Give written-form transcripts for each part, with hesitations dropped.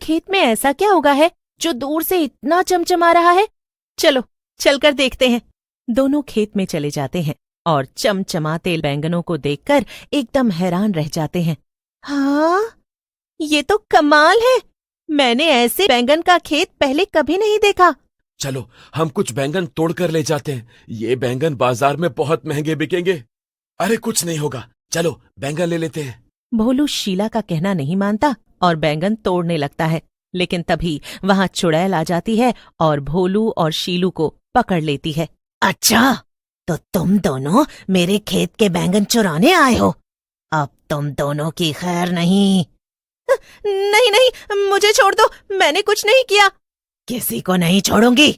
खेत में ऐसा क्या उगा है जो दूर से इतना चमचमा रहा है? चलो चलकर देखते हैं। दोनों खेत में चले जाते हैं और चमचमाते बैंगनों को देखकर एकदम हैरान रह जाते हैं। हाँ, ये तो कमाल है। मैंने ऐसे बैंगन का खेत पहले कभी नहीं देखा। चलो हम कुछ बैंगन तोड़ कर ले जाते हैं। ये बैंगन बाजार में बहुत महंगे बिकेंगे। अरे कुछ नहीं होगा, चलो बैंगन ले लेते हैं। भोलू शीला का कहना नहीं मानता और बैंगन तोड़ने लगता है, लेकिन तभी वहां चुड़ैल आ जाती है और भोलू और शीलू को पकड़ लेती है। अच्छा, तो तुम दोनों मेरे खेत के बैंगन चुराने आए हो। अब तुम दोनों की खैर नहीं। नहीं नहीं, मुझे छोड़ दो, मैंने कुछ नहीं किया। किसी को नहीं छोड़ूंगी,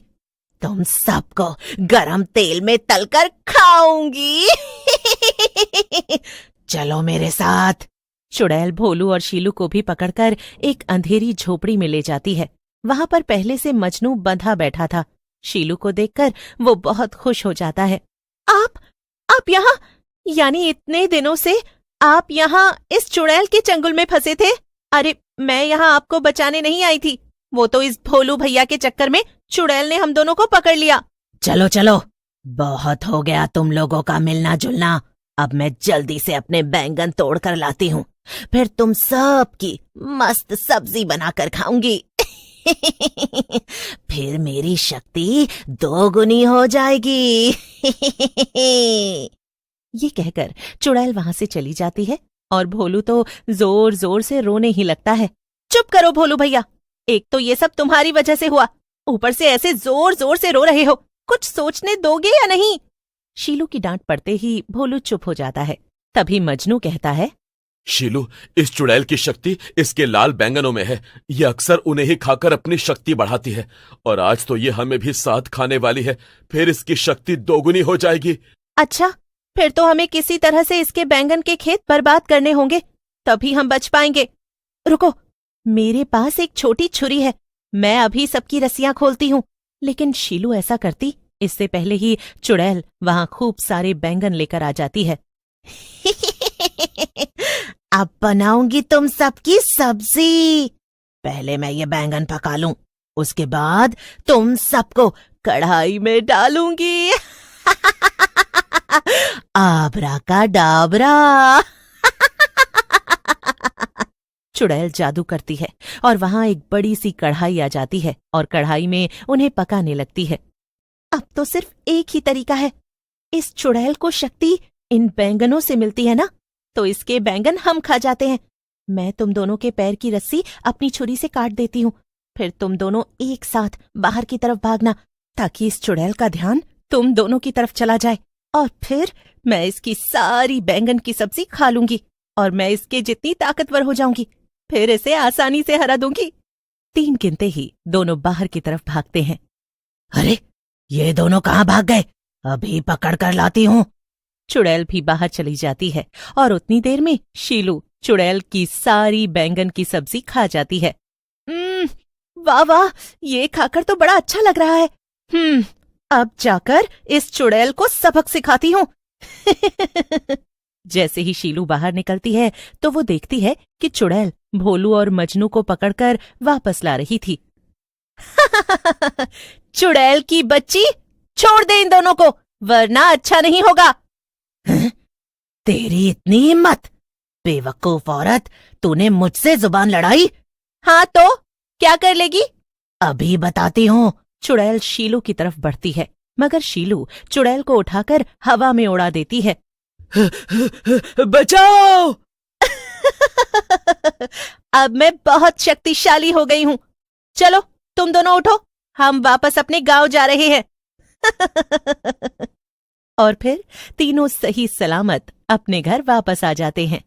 तुम सबको गरम तेल में तलकर खाऊंगी। चलो मेरे साथ। चुड़ैल भोलू और शीलू को भी पकड़कर एक अंधेरी झोपड़ी में ले जाती है। वहां पर पहले से मजनू बंधा बैठा था। शीलू को देखकर वो बहुत खुश हो जाता है। आप यहाँ, यानी इतने दिनों से आप यहाँ इस चुड़ैल के चंगुल में फंसे थे? अरे मैं यहाँ आपको बचाने नहीं आई थी, वो तो इस भोलू भैया के चक्कर में चुड़ैल ने हम दोनों को पकड़ लिया। चलो चलो, बहुत हो गया तुम लोगों का मिलना जुलना। अब मैं जल्दी से अपने बैंगन तोड़ कर लाती हूँ, फिर तुम सब की मस्त सब्जी बनाकर खाऊंगी। फिर मेरी शक्ति 2 गुनी हो जाएगी। ये कहकर चुड़ैल वहां से चली जाती है और भोलू तो जोर जोर से रोने ही लगता है। चुप करो भोलू भैया, एक तो ये सब तुम्हारी वजह से हुआ, ऊपर से ऐसे जोर जोर से रो रहे हो। कुछ सोचने दोगे या नहीं? शीलू की डांट पड़ते ही भोलू चुप हो जाता है। तभी मजनू कहता है, शीलू, इस चुड़ैल की शक्ति इसके लाल बैंगनों में है। ये अक्सर उन्हें ही खाकर अपनी शक्ति बढ़ाती है, और आज तो ये हमें भी साथ खाने वाली है। फिर इसकी शक्ति 2 गुनी हो जाएगी। अच्छा, फिर तो हमें किसी तरह से इसके बैंगन के खेत बर्बाद करने होंगे, तभी हम बच पाएंगे। रुको, मेरे पास एक छोटी छुरी है, मैं अभी सबकी रस्सियां खोलती हूँ। लेकिन शीलू ऐसा करती इससे पहले ही चुड़ैल वहां खूब सारे बैंगन लेकर आ जाती है। अब बनाऊंगी तुम सबकी सब्जी। पहले मैं ये बैंगन पका लूं, उसके बाद तुम सबको कढ़ाई में डालूंगी। आबरा का डाबरा। चुड़ैल जादू करती है और वहां एक बड़ी सी कढ़ाई आ जाती है और कढ़ाई में उन्हें पकाने लगती है। अब तो सिर्फ एक ही तरीका है, इस चुड़ैल को शक्ति इन बैंगनों से मिलती है ना, तो इसके बैंगन हम खा जाते हैं। मैं तुम दोनों के पैर की रस्सी अपनी छुरी से काट देती हूँ, फिर तुम दोनों एक साथ बाहर की तरफ भागना, ताकि इस चुड़ैल का ध्यान तुम दोनों की तरफ चला जाए, और फिर मैं इसकी सारी बैंगन की सब्जी खा लूंगी और मैं इसके जितनी ताकतवर हो जाऊंगी, फिर इसे आसानी से हरा दूंगी। 3 गिनते ही दोनों बाहर की तरफ भागते हैं। अरे ये दोनों कहाँ भाग गए? अभी पकड़ कर लाती हूँ। चुड़ैल भी बाहर चली जाती है और उतनी देर में शीलू चुड़ैल की सारी बैंगन की सब्जी खा जाती है। वाह वाह, ये खाकर तो बड़ा अच्छा लग रहा है। अब जाकर इस चुड़ैल को सबक सिखाती हूँ। जैसे ही शीलू बाहर निकलती है तो वो देखती है कि चुड़ैल भोलू और मजनू को पकड़कर वापस ला रही थी। चुड़ैल की बच्ची, छोड़ दे इन दोनों को, वरना अच्छा नहीं होगा। तेरी इतनी हिम्मत? बेवकूफ औरत, तूने मुझसे जुबान लड़ाई? हाँ तो क्या कर लेगी? अभी बताती हूँ। चुड़ैल शीलू की तरफ बढ़ती है, मगर शीलू चुड़ैल को उठाकर हवा में उड़ा देती है। बचाओ! अब मैं बहुत शक्तिशाली हो गई हूँ। चलो तुम दोनों उठो, हम वापस अपने गांव जा रहे हैं। और फिर तीनों सही सलामत अपने घर वापस आ जाते हैं।